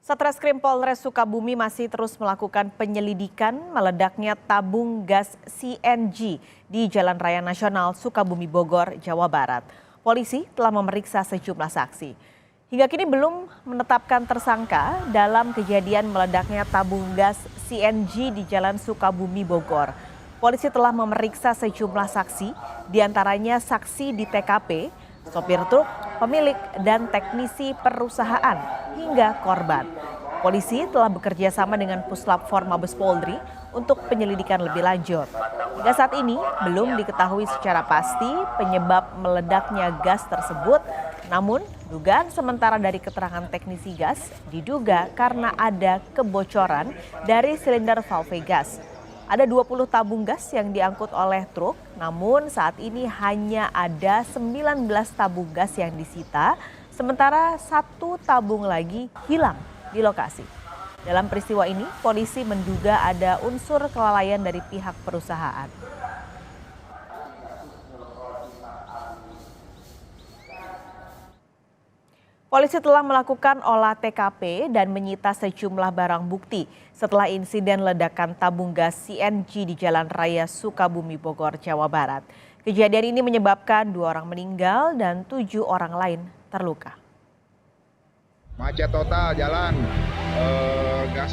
Satreskrim Polres Sukabumi masih terus melakukan penyelidikan meledaknya tabung gas CNG di Jalan Raya Nasional Sukabumi Bogor, Jawa Barat. Polisi telah memeriksa sejumlah saksi. Hingga kini belum menetapkan tersangka dalam kejadian meledaknya tabung gas CNG di Jalan Sukabumi Bogor. Polisi telah memeriksa sejumlah saksi, diantaranya saksi di TKP, sopir truk, pemilik, dan teknisi perusahaan hingga korban. Polisi telah bekerja sama dengan Puslap Forma Mabes Polri untuk penyelidikan lebih lanjut. Hingga saat ini belum diketahui secara pasti penyebab meledaknya gas tersebut, namun dugaan sementara dari keterangan teknisi gas diduga karena ada kebocoran dari silinder valve gas. Ada 20 tabung gas yang diangkut oleh truk, namun saat ini hanya ada 19 tabung gas yang disita, sementara 1 tabung lagi hilang di lokasi. Dalam peristiwa ini, polisi menduga ada unsur kelalaian dari pihak perusahaan. Polisi telah melakukan olah TKP dan menyita sejumlah barang bukti setelah insiden ledakan tabung gas CNG di Jalan Raya Sukabumi Bogor, Jawa Barat. Kejadian ini menyebabkan 2 orang meninggal dan 7 orang lain terluka. Macet total jalan.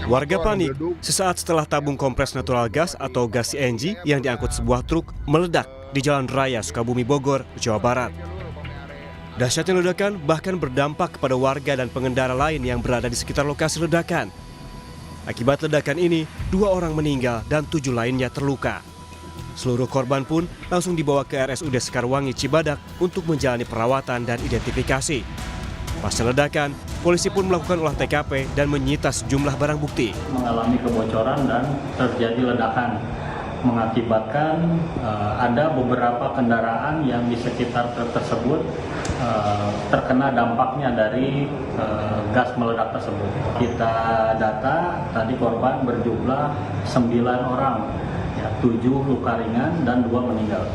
Warga panik sesaat setelah tabung kompres natural gas atau gas CNG yang diangkut sebuah truk meledak di Jalan Raya Sukabumi Bogor, Jawa Barat. Dahsyatnya ledakan bahkan berdampak kepada warga dan pengendara lain yang berada di sekitar lokasi ledakan. Akibat ledakan ini, 2 orang meninggal dan 7 lainnya terluka. Seluruh korban pun langsung dibawa ke RSUD Sekarwangi Cibadak untuk menjalani perawatan dan identifikasi. Pasca ledakan, polisi pun melakukan olah TKP dan menyita sejumlah barang bukti. Mengalami kebocoran dan terjadi ledakan, mengakibatkan ada beberapa kendaraan yang di sekitar truk tersebut terkena dampaknya dari gas meledak tersebut. Kita data tadi korban berjumlah 9 orang, 7 luka ringan dan 2 meninggal.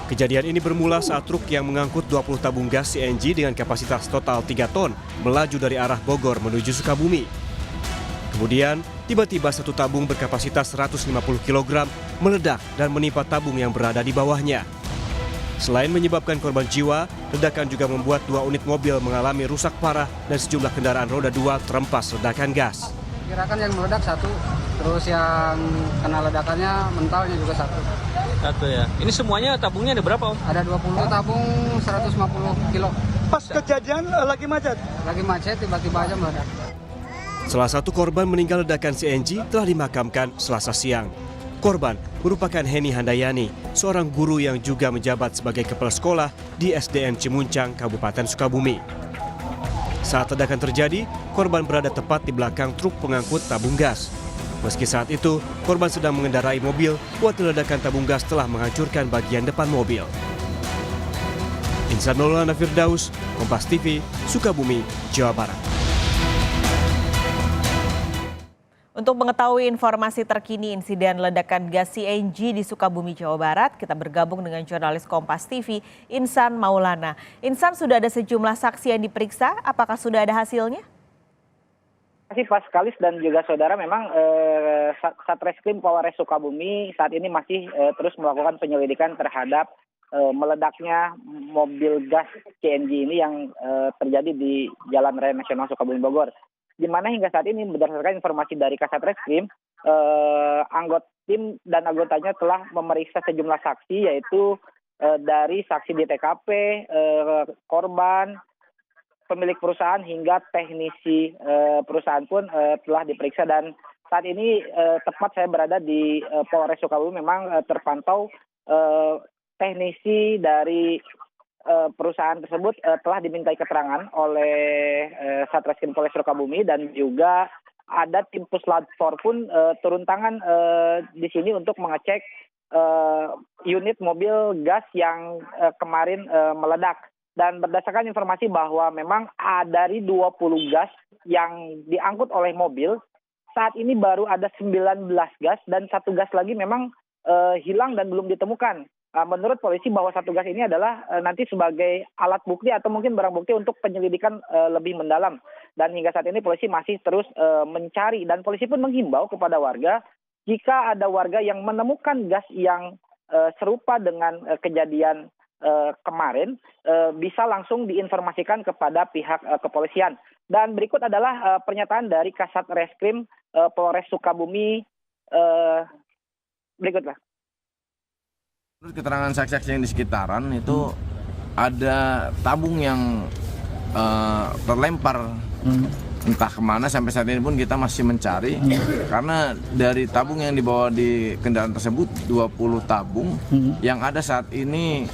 Kejadian ini bermula saat truk yang mengangkut 20 tabung gas CNG dengan kapasitas total 3 ton melaju dari arah Bogor menuju Sukabumi. Kemudian, tiba-tiba 1 tabung berkapasitas 150 kg meledak dan menimpa tabung yang berada di bawahnya. Selain menyebabkan korban jiwa, ledakan juga membuat 2 unit mobil mengalami rusak parah dan sejumlah kendaraan roda 2 terempas ledakan gas. Kirakan yang meledak 1, terus yang kena ledakannya mentalnya juga 1. 1 ya. Ini semuanya tabungnya ada berapa, Om? Ada 20 tabung 150 kilo. Pas kejadian lagi macet? Lagi macet tiba-tiba aja meledak. Salah satu korban meninggal ledakan CNG telah dimakamkan Selasa siang. Korban merupakan Heni Handayani, seorang guru yang juga menjabat sebagai kepala sekolah di SDN Cimuncang, Kabupaten Sukabumi. Saat ledakan terjadi, korban berada tepat di belakang truk pengangkut tabung gas. Meski saat itu, korban sedang mengendarai mobil, waktu ledakan tabung gas telah menghancurkan bagian depan mobil. Insan Maulana Firdaus, Kompas TV, Sukabumi, Jawa Barat. Untuk mengetahui informasi terkini insiden ledakan gas CNG di Sukabumi, Jawa Barat, kita bergabung dengan jurnalis Kompas TV, Insan Maulana. Insan, sudah ada sejumlah saksi yang diperiksa, apakah sudah ada hasilnya? Terima kasih Pak Kalis dan juga saudara, memang Satreskrim Polres Sukabumi saat ini masih terus melakukan penyelidikan terhadap meledaknya mobil gas CNG ini yang terjadi di Jalan Raya Nasional Sukabumi Bogor. Di mana hingga saat ini berdasarkan informasi dari Kasatreskrim, anggota tim dan anggotanya telah memeriksa sejumlah saksi, yaitu dari saksi di TKP, korban, pemilik perusahaan hingga teknisi perusahaan pun telah diperiksa. Dan saat ini tepat saya berada di Polres Sukabumi, memang terpantau teknisi dari perusahaan tersebut telah dimintai keterangan oleh Satreskrim Polres Sukabumi, dan juga ada tim Puslap pun turun tangan di sini untuk mengecek unit mobil gas yang kemarin meledak. Dan berdasarkan informasi bahwa memang dari 20 gas yang diangkut oleh mobil, saat ini baru ada 19 gas dan 1 gas lagi memang hilang dan belum ditemukan. Menurut polisi bahwa 1 gas ini adalah nanti sebagai alat bukti atau mungkin barang bukti untuk penyelidikan lebih mendalam. Dan hingga saat ini polisi masih terus mencari, dan polisi pun menghimbau kepada warga jika ada warga yang menemukan gas yang serupa dengan kejadian kemarin, bisa langsung diinformasikan kepada pihak kepolisian. Dan berikut adalah pernyataan dari Kasat Reskrim Polres Sukabumi berikutlah. Menurut keterangan saksi-saksi yang di sekitaran itu ada tabung yang terlempar entah kemana. Sampai saat ini pun kita masih mencari karena dari tabung yang dibawa di kendaraan tersebut 20 tabung, yang ada saat ini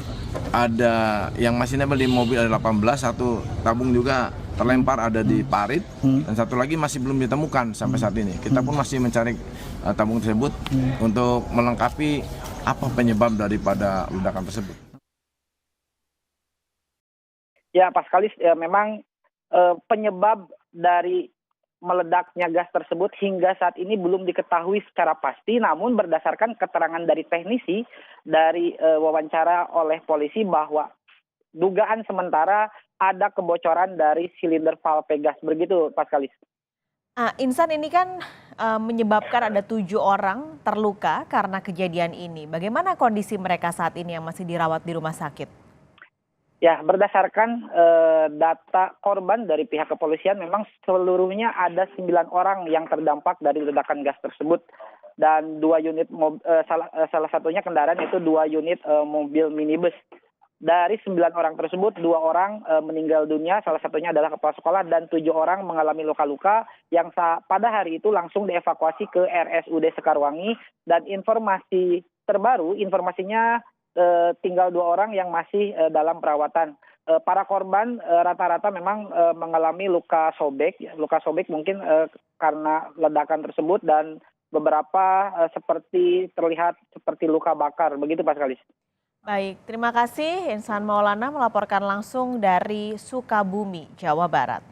ada yang masih nempel di mobil ada 18, satu tabung juga terlempar ada di parit, dan satu lagi masih belum ditemukan sampai saat ini. Kita pun masih mencari tabung tersebut untuk melengkapi apa penyebab daripada ledakan tersebut. Ya, Pak Skalis, memang penyebab dari meledaknya gas tersebut hingga saat ini belum diketahui secara pasti, namun berdasarkan keterangan dari teknisi dari wawancara oleh polisi bahwa dugaan sementara ada kebocoran dari silinder valve gas. Begitu, Pak Skalis. Insan, ini kan menyebabkan ada 7 orang terluka karena kejadian ini. Bagaimana kondisi mereka saat ini yang masih dirawat di rumah sakit? Ya, berdasarkan data korban dari pihak kepolisian, memang seluruhnya ada 9 orang yang terdampak dari ledakan gas tersebut. Dan 2 unit salah satunya kendaraan, itu 2 unit mobil minibus. Dari 9 orang tersebut, 2 orang meninggal dunia, salah satunya adalah kepala sekolah, dan 7 orang mengalami luka-luka yang pada hari itu langsung dievakuasi ke RSUD Sekarwangi. Dan informasi terbaru, informasinya tinggal 2 orang yang masih dalam perawatan. Para korban rata-rata memang mengalami luka sobek. Luka sobek mungkin karena ledakan tersebut, dan beberapa seperti terlihat seperti luka bakar. Begitu, Pak Skalis. Baik, terima kasih Insan Maulana melaporkan langsung dari Sukabumi, Jawa Barat.